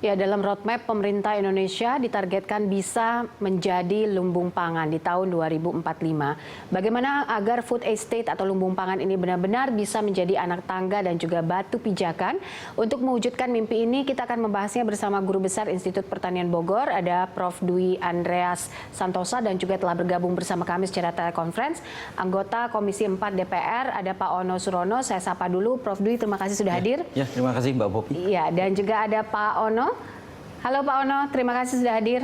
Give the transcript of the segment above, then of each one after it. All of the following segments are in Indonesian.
Ya, dalam roadmap pemerintah Indonesia ditargetkan bisa menjadi lumbung pangan di tahun 2045. Bagaimana agar food estate atau lumbung pangan ini benar-benar bisa menjadi anak tangga dan juga batu pijakan? Untuk mewujudkan mimpi ini, kita akan membahasnya bersama Guru Besar Institut Pertanian Bogor, ada Prof. Dwi Andreas Santosa, dan juga telah bergabung bersama kami secara telekonferensi, anggota Komisi 4 DPR, ada Pak Ono Surono. Saya sapa dulu, Prof. Dwi, terima kasih sudah hadir. Ya, terima kasih Mbak Popi. Iya, dan juga ada Pak Ono. Halo Pak Ono, terima kasih sudah hadir.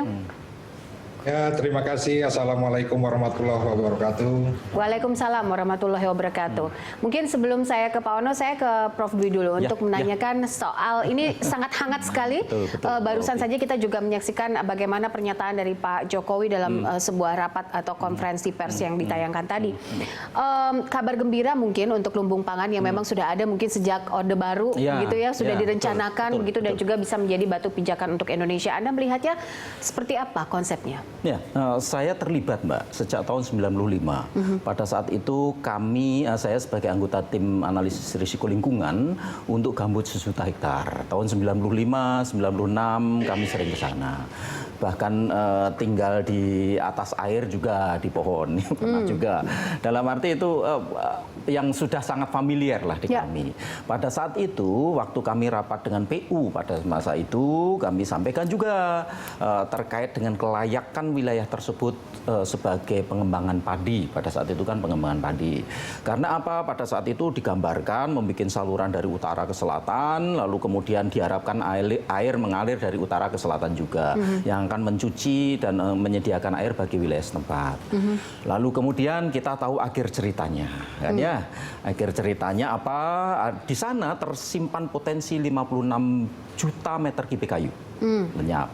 Ya, terima kasih. Assalamualaikum warahmatullahi wabarakatuh. Waalaikumsalam warahmatullahi wabarakatuh. Mungkin sebelum saya ke Pak Ono, saya ke Prof. Dwi dulu untuk menanyakan soal ini sangat hangat sekali. Barusan saja kita juga menyaksikan bagaimana pernyataan dari Pak Jokowi dalam sebuah rapat atau konferensi pers yang ditayangkan tadi. Kabar gembira mungkin untuk lumbung pangan yang memang sudah ada mungkin sejak Orde Baru, gitu ya, sudah direncanakan begitu dan juga bisa menjadi batu pijakan untuk Indonesia. Anda melihatnya seperti apa konsepnya? Ya, saya terlibat Mbak sejak tahun 95. Pada saat itu saya sebagai anggota tim analisis risiko lingkungan untuk gambut sejuta hektar. Tahun 95, 96 kami sering ke sana. Bahkan tinggal di atas air juga di pohon, pernah juga. Dalam arti itu yang sudah sangat familiar lah di kami. Pada saat itu, waktu kami rapat dengan PU pada masa itu, kami sampaikan juga terkait dengan kelayakan wilayah tersebut sebagai pengembangan padi. Pada saat itu kan pengembangan padi. Karena apa? Pada saat itu digambarkan membuat saluran dari utara ke selatan, lalu kemudian diharapkan air mengalir dari utara ke selatan juga. Yang akan mencuci dan menyediakan air bagi wilayah setempat. Lalu kemudian kita tahu akhir ceritanya, kan ya? Akhir ceritanya apa? Di sana tersimpan potensi 56 juta meter kubik kayu lenyap.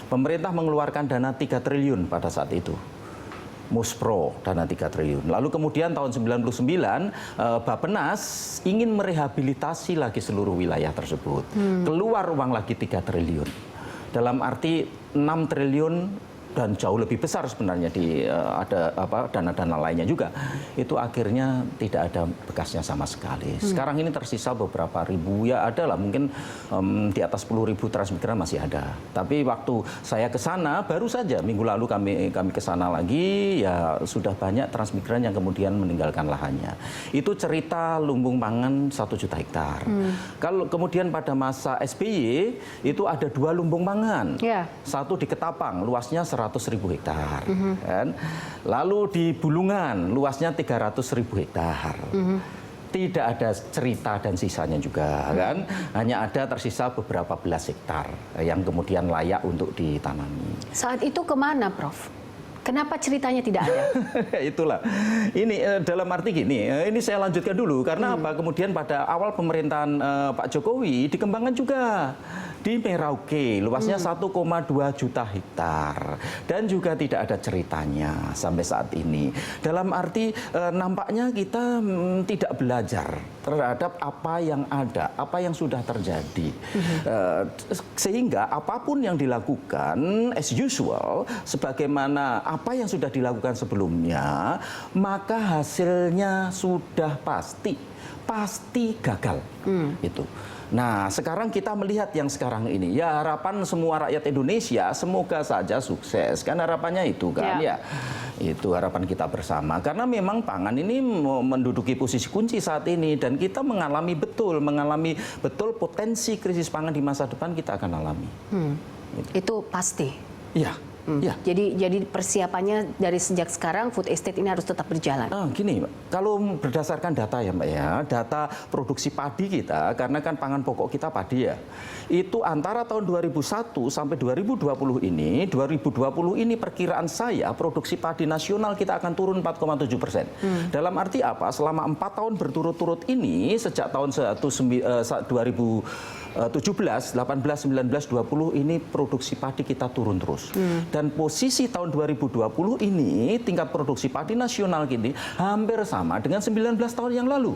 Pemerintah mengeluarkan dana 3 triliun pada saat itu. Muspro dana 3 triliun. Lalu kemudian tahun 99 Bappenas ingin merehabilitasi lagi seluruh wilayah tersebut. Keluar uang lagi 3 triliun. Dalam arti 6 triliun dan jauh lebih besar sebenarnya ada dana-dana lainnya juga. Itu akhirnya tidak ada bekasnya sama sekali. Sekarang ini tersisa beberapa ribu, ya ada lah mungkin di atas 10.000 transmigran masih ada. Tapi waktu saya ke sana baru saja minggu lalu kami ke sana lagi, ya sudah banyak transmigran yang kemudian meninggalkan lahannya. Itu cerita lumbung pangan 1 juta hektar. Kalau kemudian pada masa SBY itu ada 2 lumbung pangan. Satu di Ketapang, luasnya 100.000 hektar. Kan? Lalu di Bulungan, luasnya 300.000 hektar. Tidak ada cerita dan sisanya juga, kan? Hanya ada tersisa beberapa belas hektar yang kemudian layak untuk ditanami. Saat itu kemana, Prof? Kenapa ceritanya tidak ada? Itulah. Ini dalam arti gini, ini saya lanjutkan dulu. Karena apa? Kemudian pada awal pemerintahan Pak Jokowi dikembangkan juga di Merauke, luasnya 1,2 juta hektar. Dan juga tidak ada ceritanya sampai saat ini. Dalam arti nampaknya kita tidak belajar terhadap apa yang ada, apa yang sudah terjadi. Sehingga apapun yang dilakukan as usual, sebagaimana apa yang sudah dilakukan sebelumnya, maka hasilnya sudah pasti gagal. Itu. Nah, sekarang kita melihat yang sekarang ini. Ya, harapan semua rakyat Indonesia semoga saja sukses. Kan harapannya itu kan ya. Itu harapan kita bersama. Karena memang pangan ini menduduki posisi kunci saat ini dan kita mengalami betul potensi krisis pangan di masa depan kita akan alami. Itu pasti. Iya. Ya. Jadi persiapannya dari sejak sekarang food estate ini harus tetap berjalan. Gini, kalau berdasarkan data ya Mbak ya, data produksi padi kita, karena kan pangan pokok kita padi ya, itu antara tahun 2001 sampai 2020 ini perkiraan saya produksi padi nasional kita akan turun 4,7%. Dalam arti apa? Selama 4 tahun berturut-turut ini, sejak tahun 2017, 18, 19, 20 ini produksi padi kita turun terus. Dan posisi tahun 2020 ini tingkat produksi padi nasional gini hampir sama dengan 19 tahun yang lalu.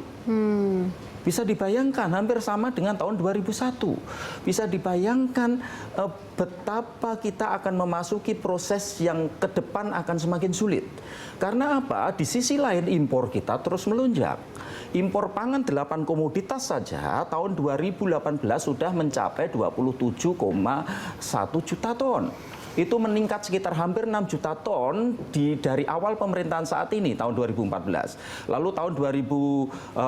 Bisa dibayangkan hampir sama dengan tahun 2001. Bisa dibayangkan betapa kita akan memasuki proses yang ke depan akan semakin sulit. Karena apa? Di sisi lain impor kita terus melonjak. impor pangan 8 komoditas saja tahun 2018 sudah mencapai 27,1 juta ton. Itu meningkat sekitar hampir 6 juta ton dari awal pemerintahan saat ini tahun 2014. Lalu tahun 2019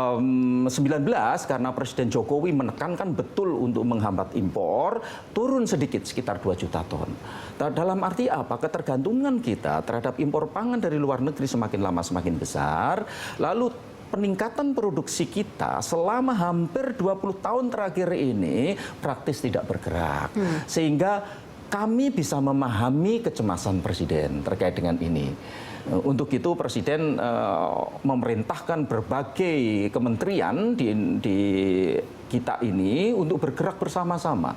karena Presiden Jokowi menekankan betul untuk menghambat impor, turun sedikit sekitar 2 juta ton. Dalam arti apa? Ketergantungan kita terhadap impor pangan dari luar negeri semakin lama semakin besar. Lalu peningkatan produksi kita selama hampir 20 tahun terakhir ini praktis tidak bergerak. Sehingga kami bisa memahami kecemasan Presiden terkait dengan ini. Untuk itu Presiden memerintahkan berbagai kementerian di kita ini untuk bergerak bersama-sama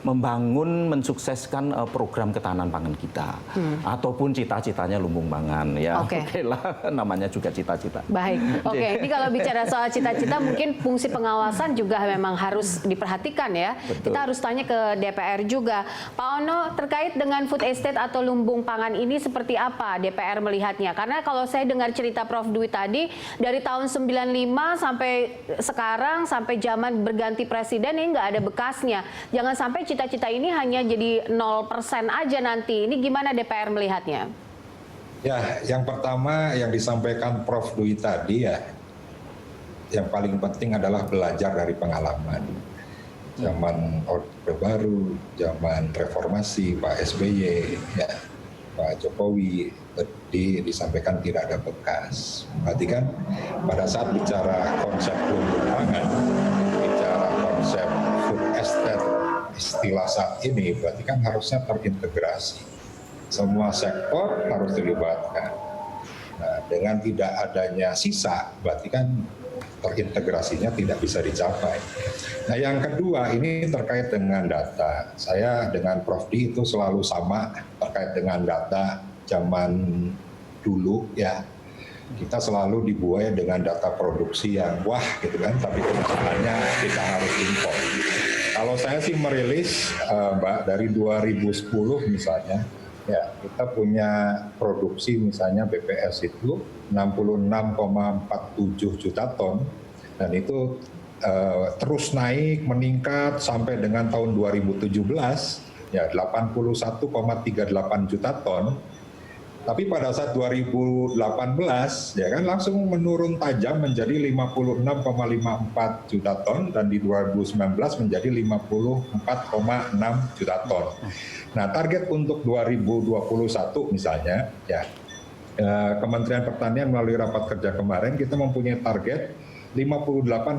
membangun, mensukseskan program ketahanan pangan kita, ataupun cita-citanya lumbung pangan ya. Oke lah, namanya juga cita-cita. Baik, oke. Ini kalau bicara soal cita-cita, mungkin fungsi pengawasan juga memang harus diperhatikan ya. Betul. Kita harus tanya ke DPR juga. Pak Ono, terkait dengan food estate atau lumbung pangan ini seperti apa DPR melihatnya? Karena kalau saya dengar cerita Prof. Dwi tadi, dari tahun 95 sampai sekarang, sampai zaman berganti presiden ini nggak ada bekasnya. Jangan sampai cita-cita ini hanya jadi 0% aja nanti. Ini gimana DPR melihatnya? Ya, yang pertama yang disampaikan Prof. Dwi tadi ya, yang paling penting adalah belajar dari pengalaman. Zaman Orde Baru, zaman reformasi, Pak SBY, ya, Pak Jokowi, tadi disampaikan tidak ada bekas. Berarti kan pada saat bicara konsep lumbung pangan, bicara konsep food estate, istilah saat ini berarti kan harusnya terintegrasi. Semua sektor harus dilibatkan. Nah, dengan tidak adanya sisa, berarti kan terintegrasinya tidak bisa dicapai. Nah, yang kedua ini terkait dengan data. Saya dengan Prof. D itu selalu sama terkait dengan data zaman dulu ya. Kita selalu dibuai dengan data produksi yang wah gitu kan, tapi kenyataannya kita harus impor. Kalau saya sih merilis, Mbak, dari 2010 misalnya, ya kita punya produksi misalnya BPS itu 66,47 juta ton, dan itu terus naik, meningkat sampai dengan tahun 2017, ya 81,38 juta ton. Tapi pada saat 2018 ya kan langsung menurun tajam menjadi 56,54 juta ton, dan di 2019 menjadi 54,6 juta ton. Nah, target untuk 2021 misalnya ya Kementerian Pertanian melalui rapat kerja kemarin kita mempunyai target 58,5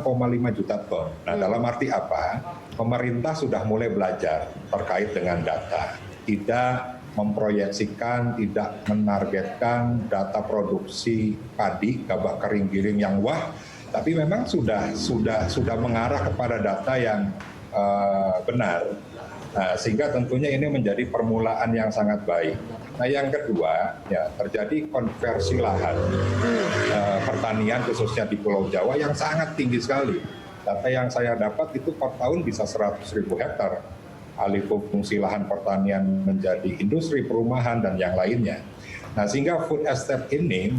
juta ton. Nah, dalam arti apa? Pemerintah sudah mulai belajar terkait dengan data. Tidak memproyeksikan, tidak menargetkan data produksi padi, gabah kering giling yang wah, tapi memang sudah mengarah kepada data yang benar. Nah, sehingga tentunya ini menjadi permulaan yang sangat baik. Nah, yang kedua, ya terjadi konversi lahan pertanian khususnya di Pulau Jawa yang sangat tinggi sekali. Data yang saya dapat itu per tahun bisa 100.000 hektar. Alih fungsi lahan pertanian menjadi industri, perumahan, dan yang lainnya. Nah, sehingga food estate ini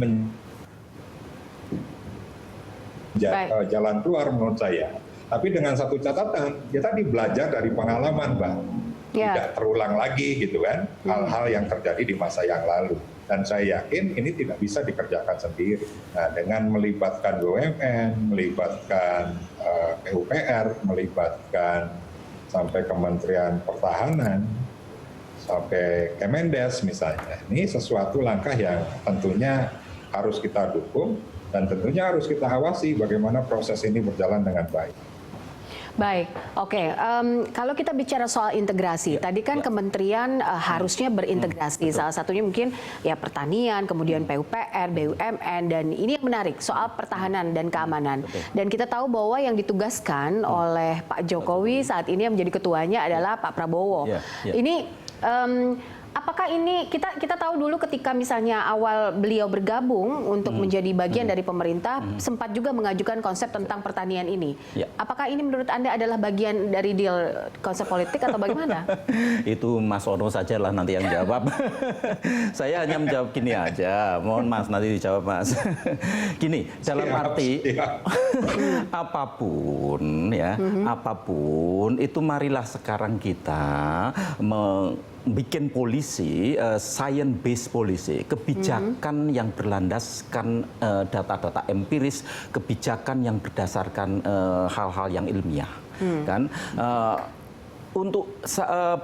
menjadi jalan keluar menurut saya. Tapi dengan satu catatan, kita belajar dari pengalaman, Mbak. Tidak terulang lagi gitu kan, hal-hal yang terjadi di masa yang lalu. Dan saya yakin ini tidak bisa dikerjakan sendiri. Nah, dengan melibatkan BUMN, melibatkan PUPR, melibatkan sampai Kementerian Pertahanan, sampai Kemendes misalnya. Ini sesuatu langkah yang tentunya harus kita dukung dan tentunya harus kita awasi bagaimana proses ini berjalan dengan baik. Baik, oke. Kalau kita bicara soal integrasi, tadi kan kementerian harusnya berintegrasi. Salah satunya mungkin ya pertanian, kemudian PUPR, BUMN, dan ini yang menarik soal pertahanan dan keamanan. Dan kita tahu bahwa yang ditugaskan oleh Pak Jokowi saat ini yang menjadi ketuanya adalah Pak Prabowo. Ini apakah apakah ini kita tahu dulu ketika misalnya awal beliau bergabung untuk menjadi bagian dari pemerintah, sempat juga mengajukan konsep tentang pertanian ini. Ya. Apakah ini menurut Anda adalah bagian dari deal konsep politik atau bagaimana? Itu Mas Ono saja lah nanti yang jawab. Saya hanya menjawab gini aja. Mohon Mas nanti dijawab Mas. Gini, dalam arti apapun ya, apapun itu marilah sekarang kita bikin polisi, science based policy, kebijakan yang berlandaskan data-data empiris, kebijakan yang berdasarkan hal-hal yang ilmiah, kan? Untuk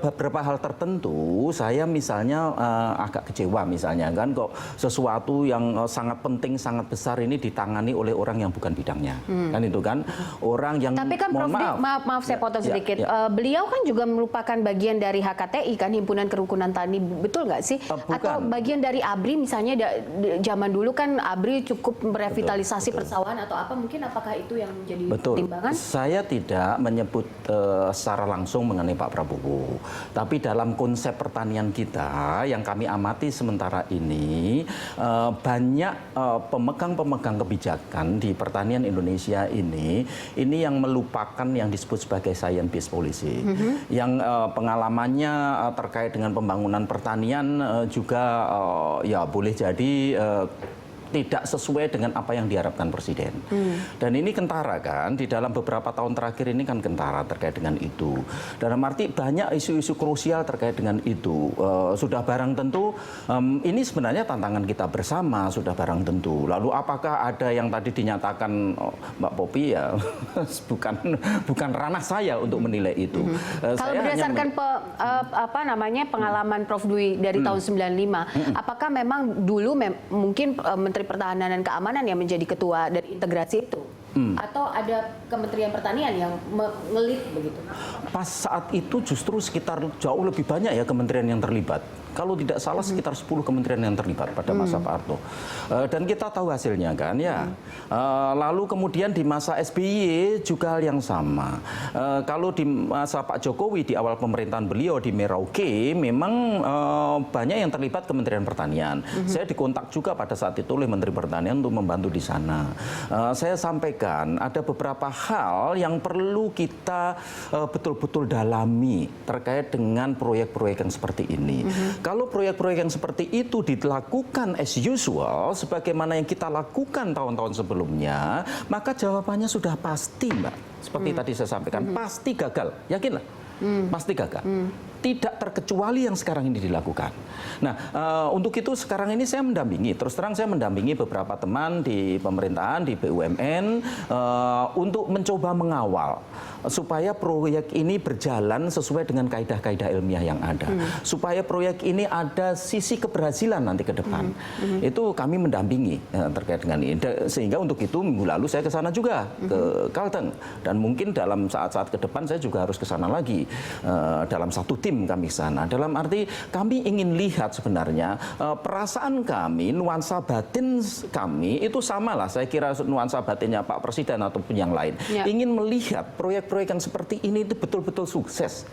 beberapa hal tertentu, saya misalnya agak kecewa misalnya kan, kok sesuatu yang sangat penting, sangat besar ini ditangani oleh orang yang bukan bidangnya, kan itu kan orang yang. Tapi kan Prof. Maaf saya potong sedikit, beliau kan juga merupakan bagian dari HKTI kan, Himpunan Kerukunan Tani, betul nggak sih? Atau bagian dari ABRI misalnya, zaman dulu kan ABRI cukup merevitalisasi persawahan atau apa, mungkin apakah itu yang menjadi pertimbangan? Saya tidak menyebut secara langsung mengenai Pak Prabowo. Tapi dalam konsep pertanian kita yang kami amati sementara ini, banyak pemegang-pemegang kebijakan di pertanian Indonesia ini yang melupakan yang disebut sebagai science based policy. Yang pengalamannya terkait dengan pembangunan pertanian juga ya boleh jadi tidak sesuai dengan apa yang diharapkan Presiden. Dan ini kentara kan, di dalam beberapa tahun terakhir ini kan kentara terkait dengan itu. Dalam arti banyak isu-isu krusial terkait dengan itu. Sudah barang tentu, ini sebenarnya tantangan kita bersama, sudah barang tentu. Lalu apakah ada yang tadi dinyatakan Mbak Popi ya, bukan ranah saya untuk menilai itu. Kalau berdasarkan pengalaman Prof. Dwi dari tahun 95, apakah memang dulu mungkin Menteri Pertahanan dan Keamanan yang menjadi ketua dari integrasi itu? Atau ada Kementerian Pertanian yang mengelit begitu? Pas saat itu justru sekitar jauh lebih banyak ya kementerian yang terlibat. Kalau tidak salah sekitar 10 kementerian yang terlibat pada masa Pak Harto. Dan kita tahu hasilnya kan ya. Lalu kemudian di masa SBY juga hal yang sama. Kalau di masa Pak Jokowi di awal pemerintahan beliau di Merauke memang banyak yang terlibat Kementerian Pertanian. Saya dikontak juga pada saat itu oleh Menteri Pertanian untuk membantu di sana. Saya sampaikan ada beberapa hal yang perlu kita betul-betul dalami terkait dengan proyek-proyek yang seperti ini. Kalau proyek-proyek yang seperti itu dilakukan as usual, sebagaimana yang kita lakukan tahun-tahun sebelumnya, maka jawabannya sudah pasti, Mbak. Seperti tadi saya sampaikan, pasti gagal. Yakinlah, pasti gagal. Tidak terkecuali yang sekarang ini dilakukan. Nah, untuk itu sekarang ini saya mendampingi, terus terang saya mendampingi beberapa teman di pemerintahan, di BUMN, untuk mencoba mengawal supaya proyek ini berjalan sesuai dengan kaidah-kaidah ilmiah yang ada. Supaya proyek ini ada sisi keberhasilan nanti ke depan. Itu kami mendampingi terkait dengan ini. Sehingga untuk itu minggu lalu saya ke sana juga, ke Kalteng. Dan mungkin dalam saat-saat ke depan saya juga harus ke sana lagi, dalam satu tim kami ke sana. Dalam arti kami ingin lihat sebenarnya perasaan kami, nuansa batin kami itu samalah. Saya kira nuansa batinnya Pak Presiden ataupun yang lain. Ingin melihat proyek-proyek yang seperti ini itu betul-betul sukses.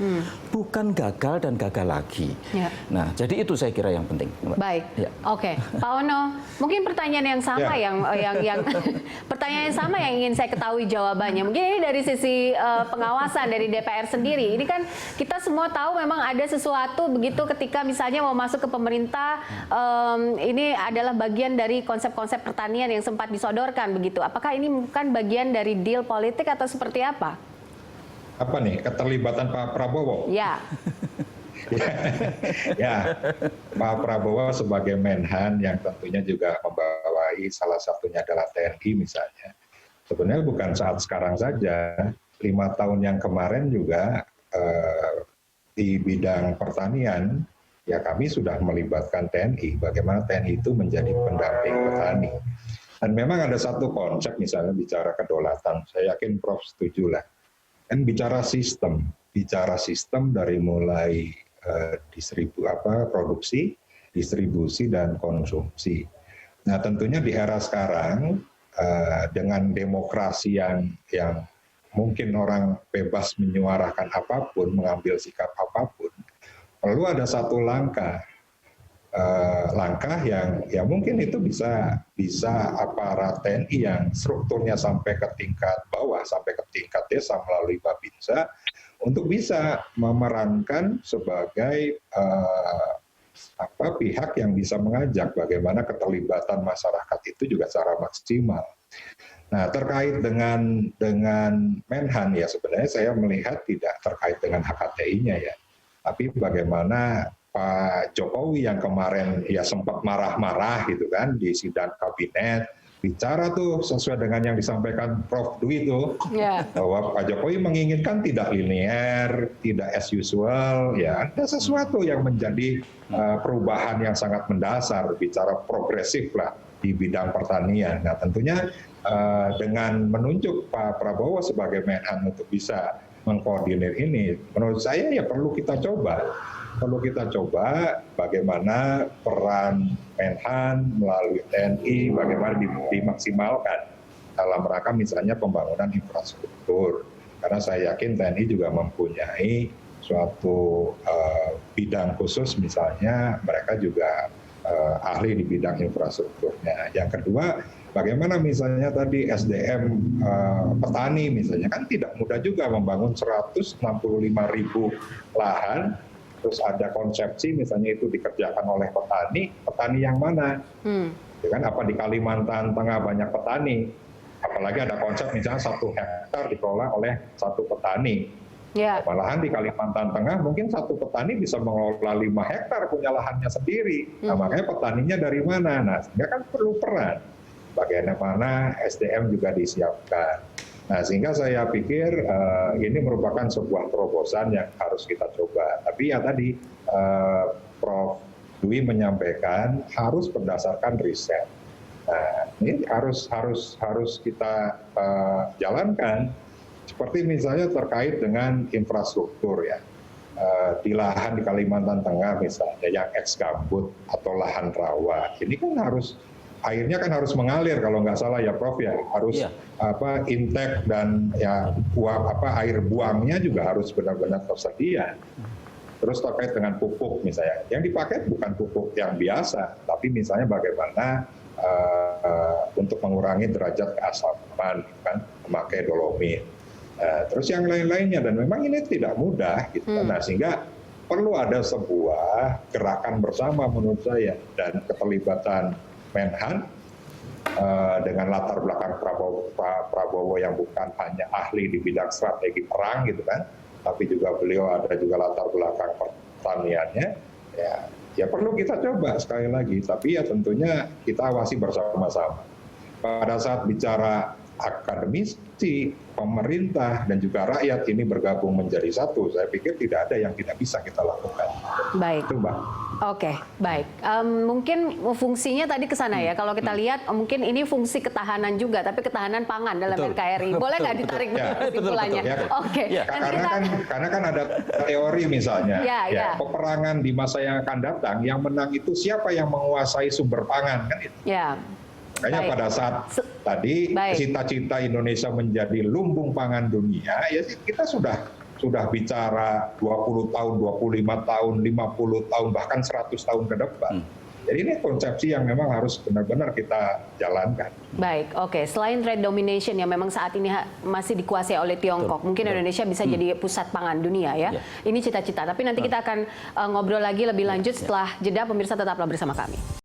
Bukan gagal dan gagal lagi. Nah, jadi itu saya kira yang penting. Baik. Oke. Pak Ono, mungkin pertanyaan yang sama yang pertanyaan yang sama yang ingin saya ketahui jawabannya. Mungkin ini dari sisi pengawasan dari DPR sendiri. Ini kan kita semua tahu memang ada sesuatu begitu ketika misalnya mau masuk ke pemerintah, ini adalah bagian dari konsep-konsep pertanian yang sempat disodorkan begitu. Apakah ini bukan bagian dari deal politik atau seperti apa? Apa nih, keterlibatan Pak Prabowo? Ya. Ya, Pak Prabowo sebagai Menhan yang tentunya juga membawai salah satunya adalah TNI misalnya. Sebenarnya bukan saat sekarang saja, 5 tahun yang kemarin juga di bidang pertanian, ya kami sudah melibatkan TNI, bagaimana TNI itu menjadi pendamping petani. Dan memang ada satu konsep misalnya bicara kedaulatan, saya yakin Prof setuju lah. Kan bicara sistem dari mulai produksi, distribusi dan konsumsi. Nah, tentunya di era sekarang dengan demokrasi yang mungkin orang bebas menyuarakan apapun, mengambil sikap apapun, perlu ada satu langkah langkah yang ya mungkin itu bisa aparat TNI yang strukturnya sampai ke tingkat bawah, sampai ke tingkat desa melalui Babinsa, untuk bisa memerankan sebagai pihak yang bisa mengajak bagaimana keterlibatan masyarakat itu juga secara maksimal. Nah, terkait dengan Menhan ya sebenarnya saya melihat tidak terkait dengan HKTI-nya ya, tapi bagaimana Pak Jokowi yang kemarin ya sempat marah-marah gitu kan di sidang kabinet, bicara tuh sesuai dengan yang disampaikan Prof. Dwi itu, bahwa Pak Jokowi menginginkan tidak linear, tidak as usual, ya ada sesuatu yang menjadi perubahan yang sangat mendasar, bicara progresif lah di bidang pertanian. Nah tentunya dengan menunjuk Pak Prabowo sebagai Menhan untuk bisa mengkoordinir ini, menurut saya ya perlu kita coba bagaimana peran Menhan melalui TNI, bagaimana dimaksimalkan dalam rangka misalnya pembangunan infrastruktur. Karena saya yakin TNI juga mempunyai suatu bidang khusus, misalnya mereka juga ahli di bidang infrastrukturnya. Yang kedua, bagaimana misalnya tadi SDM petani misalnya, kan tidak mudah juga membangun 165.000 lahan, terus ada konsepsi misalnya itu dikerjakan oleh petani yang mana? Ya kan, apa di Kalimantan Tengah banyak petani? Apalagi ada konsep misalnya 1 hektar dikelola oleh 1 petani. Malahan di Kalimantan Tengah mungkin 1 petani bisa mengelola 5 hektar punya lahannya sendiri. Nah, makanya petaninya dari mana? Nah, sehingga kan perlu peran. Bagaimana SDM juga disiapkan. Nah, sehingga saya pikir ini merupakan sebuah terobosan yang harus kita coba. Tapi ya tadi Prof. Dwi menyampaikan harus berdasarkan riset. Nah, ini harus kita jalankan. Seperti misalnya terkait dengan infrastruktur ya. Di lahan di Kalimantan Tengah misalnya yang ex-gambut atau lahan rawa. Ini kan airnya kan harus mengalir kalau nggak salah ya Prof ya, harus intake dan ya air buangnya juga harus benar-benar tersedia. Terus terkait dengan pupuk misalnya, yang dipakai bukan pupuk yang biasa, tapi misalnya bagaimana untuk mengurangi derajat keasaman, kan, memakai dolomit. Terus yang lain-lainnya, dan memang ini tidak mudah, gitu. Nah sehingga perlu ada sebuah gerakan bersama menurut saya, dan keterlibatan Menhan dengan latar belakang Prabowo yang bukan hanya ahli di bidang strategi perang gitu kan, tapi juga beliau ada juga latar belakang pertaniannya. Ya perlu kita coba sekali lagi, tapi ya tentunya kita awasi bersama-sama. Pada saat bicara akademisi, pemerintah, dan juga rakyat ini bergabung menjadi satu, saya pikir tidak ada yang tidak bisa kita lakukan. Baik. Itu, Mbak. Oke, baik. Mungkin fungsinya tadi ke sana ya. Kalau kita lihat mungkin ini fungsi ketahanan juga, tapi ketahanan pangan dalam NKRI. Boleh nggak ditarik kesimpulannya? Oke. Karena kan ada teori misalnya, peperangan di masa yang akan datang, yang menang itu siapa yang menguasai sumber pangan kan itu. Makanya pada saat tadi cita-cita Indonesia menjadi lumbung pangan dunia, ya kita sudah bicara 20 tahun, 25 tahun, 50 tahun, bahkan 100 tahun ke depan. Jadi ini konsepsi yang memang harus benar-benar kita jalankan. Baik, oke. Selain trade domination yang memang saat ini masih dikuasai oleh Tiongkok, mungkin Indonesia bisa jadi pusat pangan dunia ya. Ini cita-cita. Tapi nanti kita akan ngobrol lagi lebih lanjut setelah jeda. Pemirsa tetaplah bersama kami.